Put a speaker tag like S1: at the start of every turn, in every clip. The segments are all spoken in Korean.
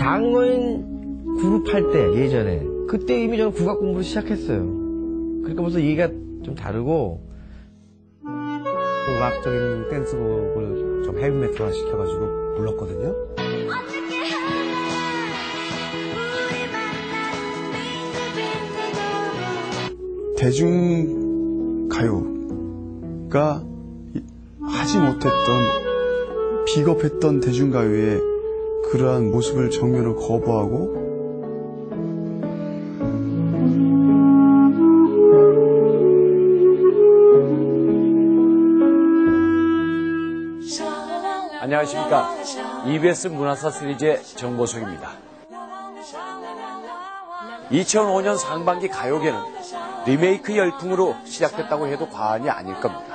S1: 장거인 그룹 할 때 예전에 그때 이미 저는 국악 공부를 시작했어요. 그러니까 벌써 얘기가 좀 다르고
S2: 음악적인 댄스곡을 좀 헤비메탈화 시켜가지고 불렀거든요.
S3: 대중가요가 하지 못했던 비겁했던 대중가요의 그러한 모습을 정면으로 거부하고
S4: 안녕하십니까. EBS 문화사 시리즈의 정보석입니다. 2005년 상반기 가요계는 리메이크 열풍으로 시작됐다고 해도 과언이 아닐 겁니다.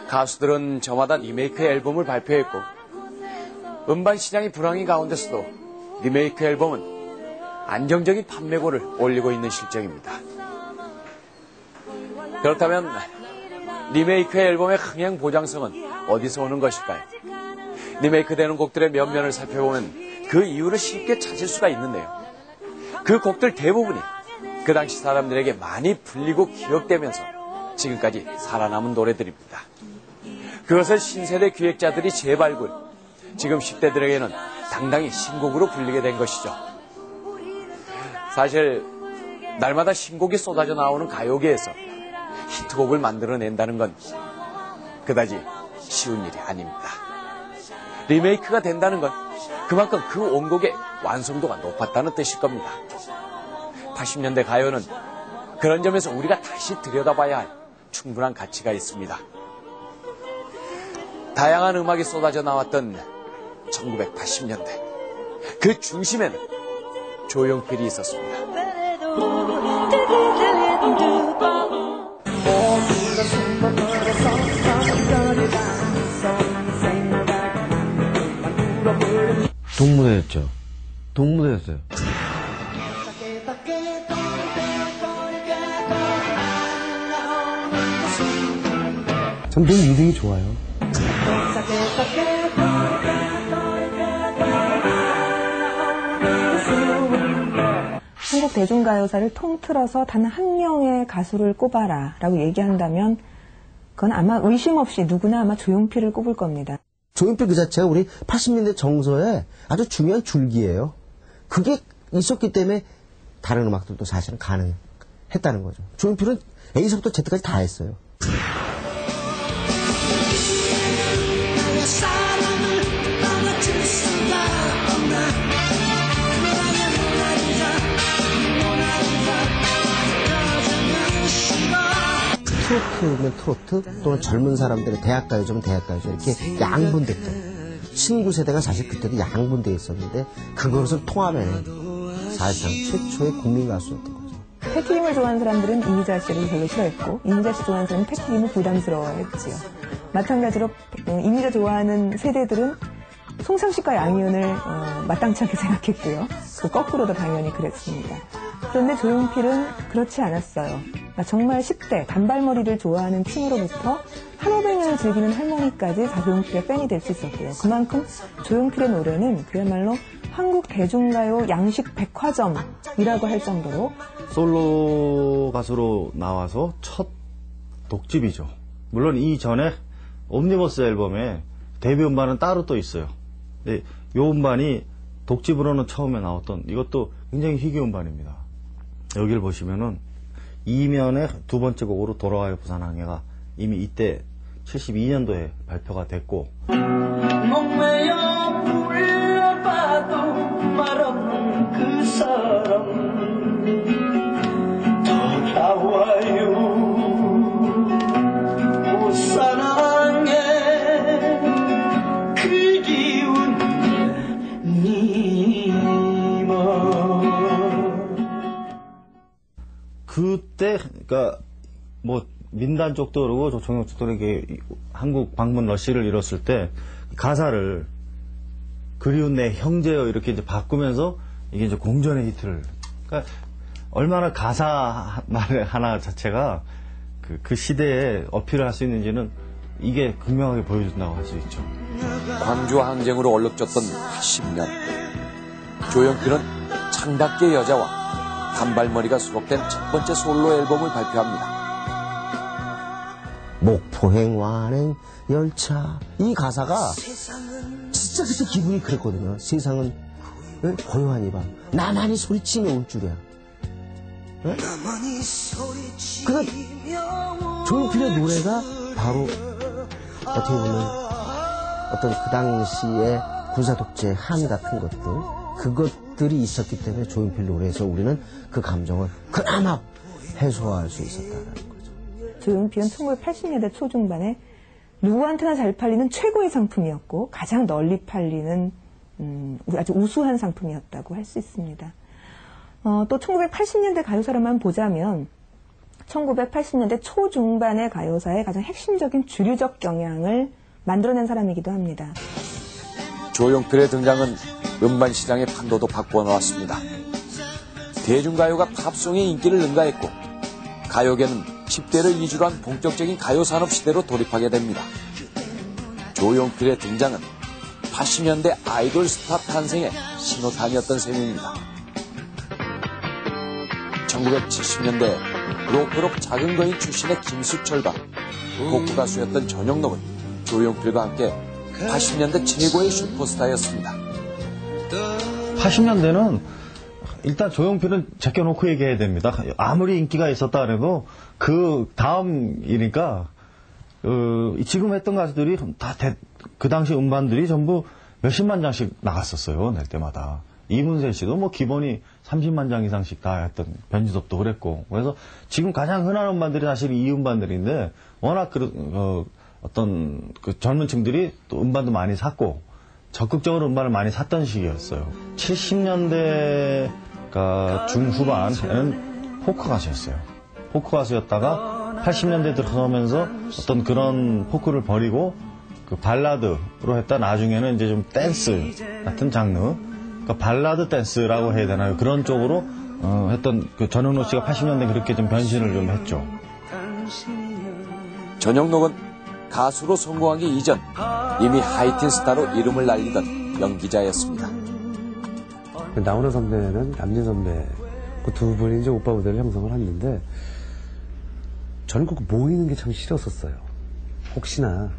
S4: 가수들은 저마다 리메이크 앨범을 발표했고 음반 시장이 불황인 가운데서도 리메이크 앨범은 안정적인 판매고를 올리고 있는 실정입니다. 그렇다면 리메이크 앨범의 흥행 보장성은 어디서 오는 것일까요? 리메이크 되는 곡들의 면면을 살펴보면 그 이유를 쉽게 찾을 수가 있는데요. 그 곡들 대부분이 그 당시 사람들에게 많이 불리고 기억되면서 지금까지 살아남은 노래들입니다. 그것을 신세대 기획자들이 재발굴, 지금 10대들에게는 당당히 신곡으로 불리게 된 것이죠. 사실 날마다 신곡이 쏟아져 나오는 가요계에서 히트곡을 만들어낸다는 건 그다지 쉬운 일이 아닙니다. 리메이크가 된다는 건 그만큼 그 원곡의 완성도가 높았다는 뜻일 겁니다. 80년대 가요는 그런 점에서 우리가 다시 들여다봐야 할 충분한 가치가 있습니다. 다양한 음악이 쏟아져 나왔던 1980년대, 그 중심에는 조용필이 있었습니다.
S1: 동무대였죠. 동무대였어요.
S2: 전 늘 리듬이 좋아요.
S5: 한국 대중가요사를 통틀어서 단 한 명의 가수를 꼽아라 라고 얘기한다면 그건 아마 의심 없이 누구나 아마 조용필을 꼽을 겁니다.
S6: 조용필 그 자체가 우리 80년대 정서의 아주 중요한 줄기예요. 그게 있었기 때문에 다른 음악들도 사실은 가능했다는 거죠. 조용필은 A서부터 Z까지 다 했어요. 트로트면 트로트 또는 젊은 사람들의 대학가요제면 대학가요제 이렇게 양분됐죠. 신구 세대가 사실 그때도 양분되어 있었는데 그것을 통합해낸 사실상 최초의 국민 가수였던 거죠.
S5: 패티김을 좋아하는 사람들은 이미자 씨를 별로 싫어했고 이미자 씨 좋아하는 사람은 패티김을 부담스러워했지요. 마찬가지로 이미자 좋아하는 세대들은 송상식과 양희은을 마땅치 않게 생각했고요. 그 거꾸로도 당연히 그랬습니다. 그런데 조용필은 그렇지 않았어요. 정말 10대 단발머리를 좋아하는 층으로부터 1500년을 즐기는 할머니까지 다 조용필의 팬이 될 수 있었고요. 그만큼 조용필의 노래는 그야말로 한국 대중가요 양식 백화점이라고 할 정도로
S7: 솔로 가수로 나와서 첫 독집이죠. 물론 이전에 옴니버스 앨범에 데뷔 음반은 따로 또 있어요. 근데 이 음반이 독집으로는 처음에 나왔던 이것도 굉장히 희귀 음반입니다. 여기를 보시면은 이면의 두 번째 곡으로 돌아와요 부산항해가 이미 이때 72년도에 발표가 됐고
S8: 목매여 불러봐도 말없는 그 사람 돌아와요 부산항해 그 기운 님아
S7: 그때 그러니까 뭐 민단 쪽도 그러고 조청영 쪽도 이렇게 한국 방문 러시를 이뤘을 때 가사를 그리운 내 형제여 이렇게 이제 바꾸면서 이게 이제 공전의 히트를 그러니까 얼마나 가사 말 하나 자체가 그 시대에 어필을 할 수 있는지는 이게 극명하게 보여준다고 할 수 있죠.
S4: 광주 항쟁으로 얼룩졌던 80년. 조용필은 창밖의 여자와 단발머리가 수록된 첫 번째 솔로 앨범을 발표합니다.
S6: 목포행 완행 열차 이 가사가 진짜 그때 기분이 그랬거든요. 세상은 고요한 이 밤 나만이 소리치며 올 줄이야. 그러니까 조용필의 노래가 바로 어떻게 보면 어떤 그 당시에 군사독재 항의 같은 것들 그것들이 있었기 때문에 조용필 노래에서 우리는 그 감정을 그나마 해소할 수 있었다는 거죠.
S5: 조용필은 1980년대 초중반에 누구한테나 잘 팔리는 최고의 상품이었고 가장 널리 팔리는 아주 우수한 상품이었다고 할 수 있습니다. 또 1980년대 가요사로만 보자면 1980년대 초중반의 가요사의 가장 핵심적인 주류적 경향을 만들어낸 사람이기도 합니다.
S4: 조용필의 등장은 음반 시장의 판도도 바꾸어 놓았습니다. 대중가요가 팝송의 인기를 능가했고 가요계는 10대를 이주로 한 본격적인 가요산업 시대로 돌입하게 됩니다. 조용필의 등장은 80년대 아이돌 스타 탄생의 신호탄이었던 셈입니다. 1970년대 로크로 작은 거인 출신의 김수철과 복구 가수였던 전영록은 조용필과 함께 80년대 최고의 슈퍼스타였습니다.
S7: 80년대는 일단 조용필은 제껴놓고 얘기해야 됩니다. 아무리 인기가 있었다 그래도 그 다음 이니까 지금 했던 가수들이 다 그 당시 음반들이 전부 몇십만 장씩 나갔었어요. 낼 때마다. 이문세 씨도 뭐 기본이 30만 장 이상씩 다 했던 변진섭도 그랬고. 그래서 지금 가장 흔한 음반들이 사실 이 음반들인데 워낙 어떤 그 젊은 층들이 또 음반도 많이 샀고 적극적으로 음반을 많이 샀던 시기였어요. 70년대 중후반에는 포크 가수였어요. 포크 가수였다가 80년대 들어서면서 어떤 그런 포크를 버리고 그 발라드로 했다 나중에는 이제 좀 댄스 같은 장르, 그러니까 발라드 댄스라고 해야 되나요? 그런 쪽으로 했던 그 전영록 씨가 80년대 그렇게 좀 변신을 좀 했죠.
S4: 전영록은 가수로 성공하기 이전 이미 하이틴 스타로 이름을 날리던 연기자였습니다.
S2: 나훈아 선배는 남진 선배 그 두 분이 이제 오빠 무대를 형성을 했는데 저는 그 모이는 게 참 싫었었어요. 혹시나